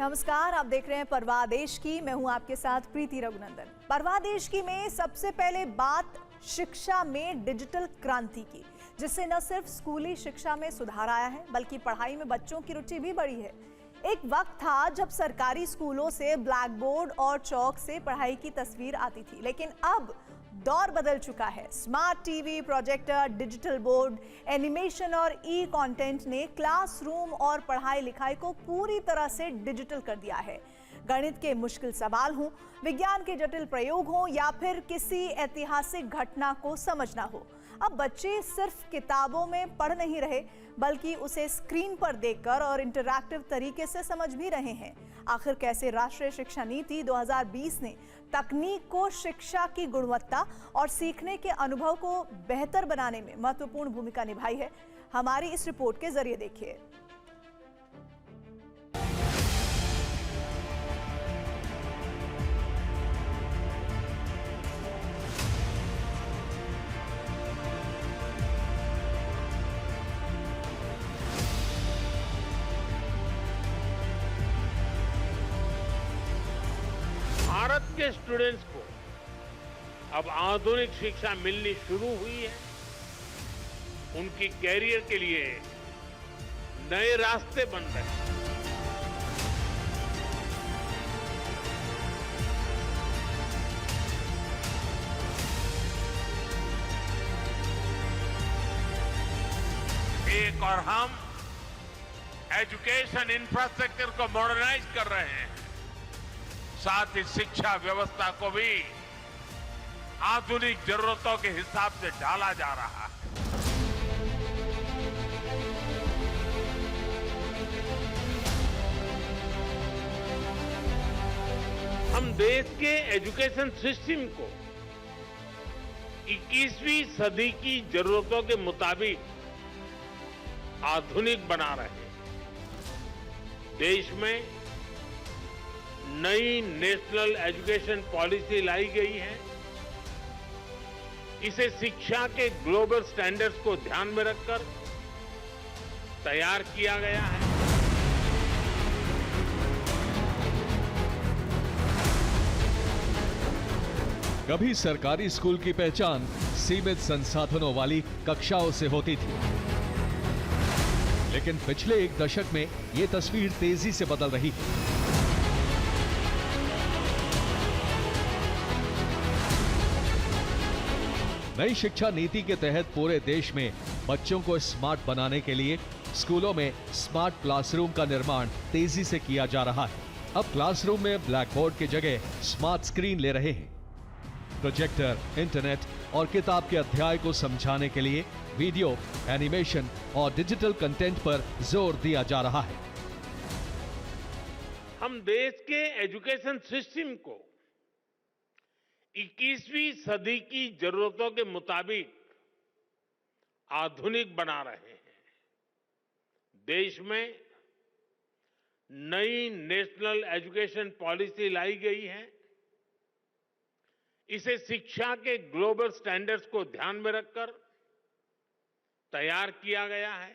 नमस्कार, आप देख रहे हैं परवादेश की। मैं हूं आपके साथ प्रीति रघुनंदन। परवादेश की में सबसे पहले बात शिक्षा में डिजिटल क्रांति की, जिससे न सिर्फ स्कूली शिक्षा में सुधार आया है बल्कि पढ़ाई में बच्चों की रुचि भी बढ़ी है। एक वक्त था जब सरकारी स्कूलों से ब्लैक बोर्ड और चौक से पढ़ाई की तस्वीर आती थी, लेकिन अब दौर बदल चुका है। Smart TV, projector, digital board, animation और ई कंटेंट ने क्लासरूम और पढ़ाई लिखाई को पूरी तरह से डिजिटल कर दिया है। गणित के मुश्किल सवाल हों, विज्ञान के जटिल प्रयोग हों या फिर किसी ऐतिहासिक घटना को समझना हो, अब बच्चे सिर्फ किताबों में पढ़ नहीं रहे बल्कि उसे स्क्रीन पर देखकर और इंटरैक्टिव तरीके से समझ भी रहे हैं। आखिर कैसे राष्ट्रीय शिक्षा नीति 2020 ने तकनीक को शिक्षा की गुणवत्ता और सीखने के अनुभव को बेहतर बनाने में महत्वपूर्ण भूमिका निभाई है, हमारी इस रिपोर्ट के जरिए देखिए। भारत के स्टूडेंट्स को अब आधुनिक शिक्षा मिलनी शुरू हुई है। उनकी कैरियर के लिए नए रास्ते बन रहे हैं। एक और हम एजुकेशन इंफ्रास्ट्रक्चर को मॉडर्नाइज कर रहे हैं, साथ ही शिक्षा व्यवस्था को भी आधुनिक जरूरतों के हिसाब से ढाला जा रहा है। हम देश के एजुकेशन सिस्टम को 21वीं सदी की जरूरतों के मुताबिक आधुनिक बना रहे हैं। देश में नई नेशनल एजुकेशन पॉलिसी लाई गई है। इसे शिक्षा के ग्लोबल स्टैंडर्ड्स को ध्यान में रखकर तैयार किया गया है। कभी सरकारी स्कूल की पहचान सीमित संसाधनों वाली कक्षाओं से होती थी, लेकिन पिछले एक दशक में यह तस्वीर तेजी से बदल रही है। नई शिक्षा नीति के तहत पूरे देश में बच्चों को स्मार्ट बनाने के लिए स्कूलों में स्मार्ट क्लासरूम का निर्माण तेजी से किया जा रहा है। अब क्लासरूम में ब्लैक बोर्ड की जगह स्मार्ट स्क्रीन ले रहे हैं। प्रोजेक्टर, इंटरनेट और किताब के अध्याय को समझाने के लिए वीडियो, एनिमेशन और डिजिटल कंटेंट पर जोर दिया जा रहा है। हम देश के एजुकेशन सिस्टम को 21वीं सदी की जरूरतों के मुताबिक आधुनिक बना रहे हैं। देश में नई नेशनल एजुकेशन पॉलिसी लाई गई है। इसे शिक्षा के ग्लोबल स्टैंडर्ड्स को ध्यान में रखकर तैयार किया गया है।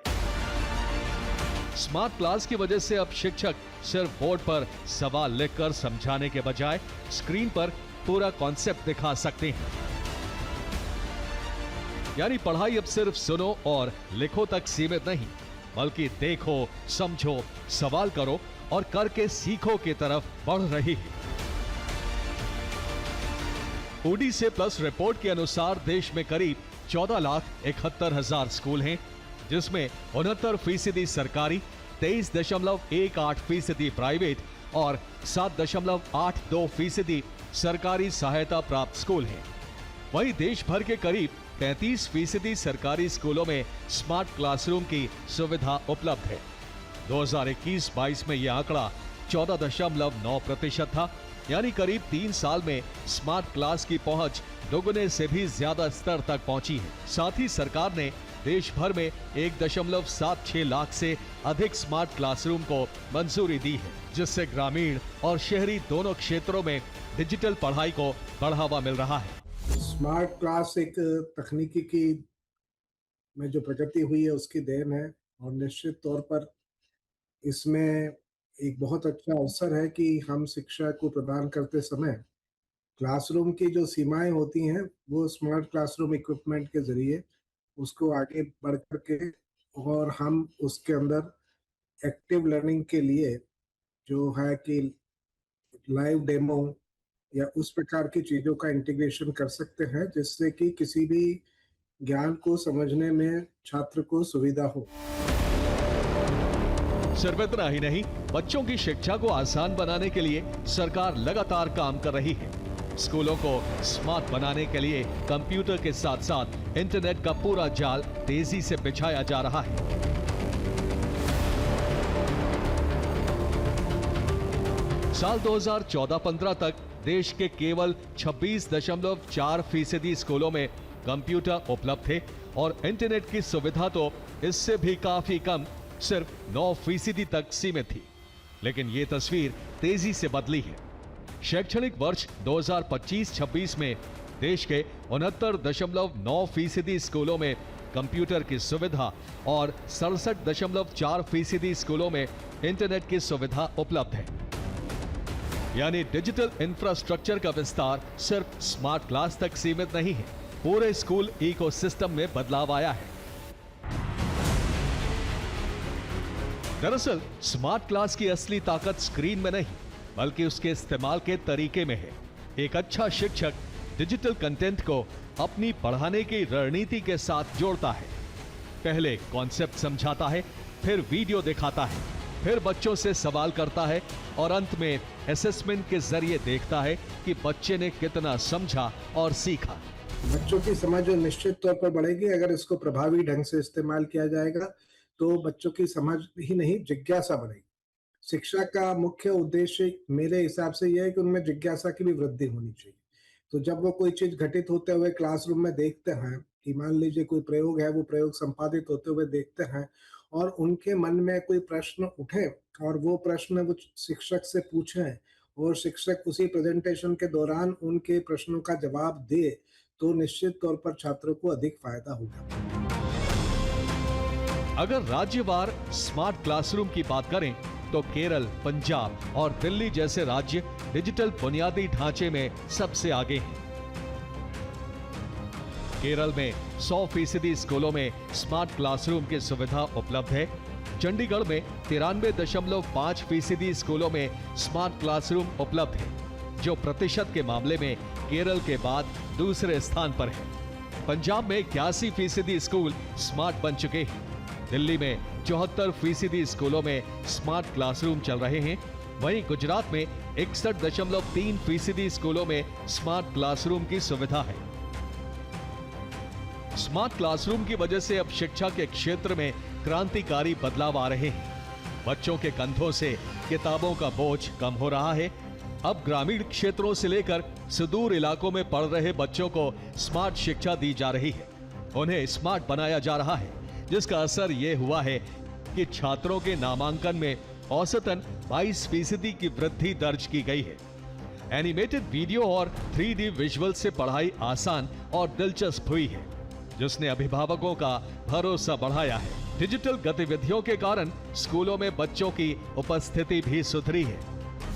स्मार्ट क्लास की वजह से अब शिक्षक सिर्फ बोर्ड पर सवाल लिखकर समझाने के बजाय स्क्रीन पर पूरा कॉन्सेप्ट दिखा सकते हैं। यानी पढ़ाई अब सिर्फ सुनो और लिखो तक सीमित नहीं, बल्कि देखो, समझो, सवाल करो और करके सीखो की तरफ बढ़ रही है। ओडीसी प्लस रिपोर्ट के अनुसार देश में करीब 14,71,000 स्कूल हैं, जिसमें 69% सरकारी, 23.18% प्राइवेट और 7.82% सरकारी सहायता प्राप्त स्कूल हैं। वहीं देश भर के करीब 33% सरकारी स्कूलों में स्मार्ट क्लासरूम की सुविधा उपलब्ध है। 2021-22 में यह आंकड़ा 14.9% था, यानी करीब 3 साल में स्मार्ट क्लास की पहुंच दोगुने से भी ज्यादा स्तर तक पहुंची है। साथ ही सरकार ने देश भर में 1.76 लाख से अधिक स्मार्ट क्लासरूम को मंजूरी दी है, जिससे ग्रामीण और शहरी दोनों क्षेत्रों में डिजिटल पढ़ाई को बढ़ावा मिल रहा है। स्मार्ट क्लास एक तकनीकी की में जो प्रगति हुई है उसकी देन है और निश्चित तौर पर इसमें एक बहुत अच्छा अवसर है कि हम शिक्षा को प्रदान करते समय क्लासरूम की जो सीमाएँ होती हैं, वो स्मार्ट क्लासरूम इक्विपमेंट के ज़रिए उसको आगे बढ़ कर के और हम उसके अंदर एक्टिव लर्निंग के लिए जो है कि लाइव डेमो या उस प्रकार की चीज़ों का इंटीग्रेशन कर सकते हैं, जिससे कि किसी भी ज्ञान को समझने में छात्र को सुविधा हो। सिर्फ इतना ही नहीं, बच्चों की शिक्षा को आसान बनाने के लिए सरकार लगातार काम कर रही है। स्कूलों को स्मार्ट बनाने के लिए कंप्यूटर के साथ साथ इंटरनेट का पूरा जाल तेजी से बिछाया जा रहा है। साल 2014-15 तक देश के केवल 26.4% स्कूलों में कंप्यूटर उपलब्ध थे और इंटरनेट की सुविधा तो इससे भी काफी कम, सिर्फ 9% तक सीमित थी। लेकिन ये तस्वीर तेजी से बदली है। शैक्षणिक वर्ष 2025-26 में देश के 69.9% स्कूलों में कंप्यूटर की सुविधा और 67.4% स्कूलों में इंटरनेट की सुविधा उपलब्ध है। यानी डिजिटल इंफ्रास्ट्रक्चर का विस्तार सिर्फ स्मार्ट क्लास तक सीमित नहीं है, पूरे स्कूल इकोसिस्टम में बदलाव आया है। दरअसल स्मार्ट क्लास की असली ताकत स्क्रीन में नहीं, बल्कि उसके इस्तेमाल के तरीके में है। एक अच्छा शिक्षक डिजिटल कंटेंट को अपनी पढ़ाने की रणनीति के साथ जोड़ता है। पहले कॉन्सेप्ट समझाता है, फिर वीडियो दिखाता है, फिर बच्चों से सवाल करता है और अंत में असेसमेंट के जरिए देखता है कि बच्चे ने कितना समझा और सीखा। बच्चों की समझ निश्चित तौर पर बढ़ेगी अगर इसको प्रभावी ढंग से इस्तेमाल किया जाएगा, तो बच्चों की समझ ही नहीं, जिज्ञासा बढ़ेगी। शिक्षा का मुख्य उद्देश्य मेरे हिसाब से यह है कि उनमें जिज्ञासा की भी वृद्धि होनी चाहिए। तो जब वो कोई चीज़ घटित होते हुए क्लासरूम में देखते हैं कि मान लीजिए कोई प्रयोग है, वो प्रयोग संपादित होते हुए देखते हैं और उनके मन में कोई प्रश्न उठे और वो प्रश्न वो शिक्षक से पूछें और शिक्षक उसी प्रेजेंटेशन के दौरान उनके प्रश्नों का जवाब दे, तो निश्चित तौर पर छात्रों को अधिक फायदा होगा। अगर राज्यवार स्मार्ट क्लासरूम की बात करें तो केरल, पंजाब और दिल्ली जैसे राज्य डिजिटल बुनियादी ढांचे में सबसे आगे हैं। केरल में 100% स्कूलों में स्मार्ट क्लासरूम की सुविधा उपलब्ध है। चंडीगढ़ में 93.5% स्कूलों में स्मार्ट क्लासरूम उपलब्ध है, जो प्रतिशत के मामले में केरल के बाद दूसरे स्थान पर है। पंजाब में 81% स्कूल स्मार्ट बन चुके हैं। दिल्ली में 74% स्कूलों में स्मार्ट क्लासरूम चल रहे हैं। वहीं गुजरात में 61.3% स्कूलों में स्मार्ट क्लासरूम की सुविधा है। स्मार्ट क्लासरूम की वजह से अब शिक्षा के क्षेत्र में क्रांतिकारी बदलाव आ रहे हैं। बच्चों के कंधों से किताबों का बोझ कम हो रहा है। अब ग्रामीण क्षेत्रों से लेकर सुदूर इलाकों में पढ़ रहे बच्चों को स्मार्ट शिक्षा दी जा रही है। उन्हें स्मार्ट बनाया जा रहा है, जिसका असर यह हुआ है कि छात्रों के नामांकन में औसतन 22% की वृद्धि दर्ज की गई है। एनिमेटेड वीडियो और 3D विजुअल से पढ़ाई आसान और दिलचस्प हुई है, जिसने अभिभावकों का भरोसा बढ़ाया है। डिजिटल गतिविधियों के कारण स्कूलों में बच्चों की उपस्थिति भी सुधरी है।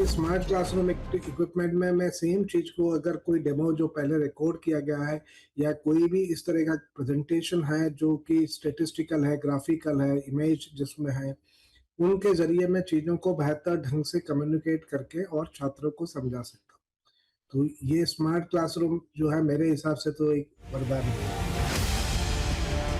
स्मार्ट क्लासरूम इक्विपमेंट में मैं सेम चीज को, अगर कोई डेमो जो पहले रिकॉर्ड किया गया है या कोई भी इस तरह का प्रेजेंटेशन है जो कि स्टैटिस्टिकल है, ग्राफिकल है, इमेज जिसमें है, उनके जरिए मैं चीजों को बेहतर ढंग से कम्युनिकेट करके और छात्रों को समझा सकता हूँ। तो ये स्मार्ट क्लासरूम जो है मेरे हिसाब से तो एक वरदान है।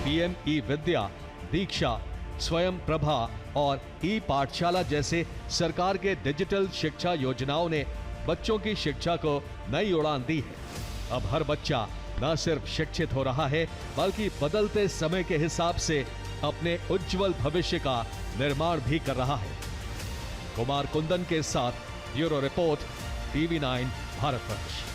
पीएम ई विद्या, दीक्षा, स्वयं प्रभा और ई पाठशाला जैसे सरकार के डिजिटल शिक्षा योजनाओं ने बच्चों की शिक्षा को नई उड़ान दी है। अब हर बच्चा न सिर्फ शिक्षित हो रहा है, बल्कि बदलते समय के हिसाब से अपने उज्जवल भविष्य का निर्माण भी कर रहा है। कुमार कुंदन के साथ ब्यूरो रिपोर्ट, TV9 भारतवर्ष।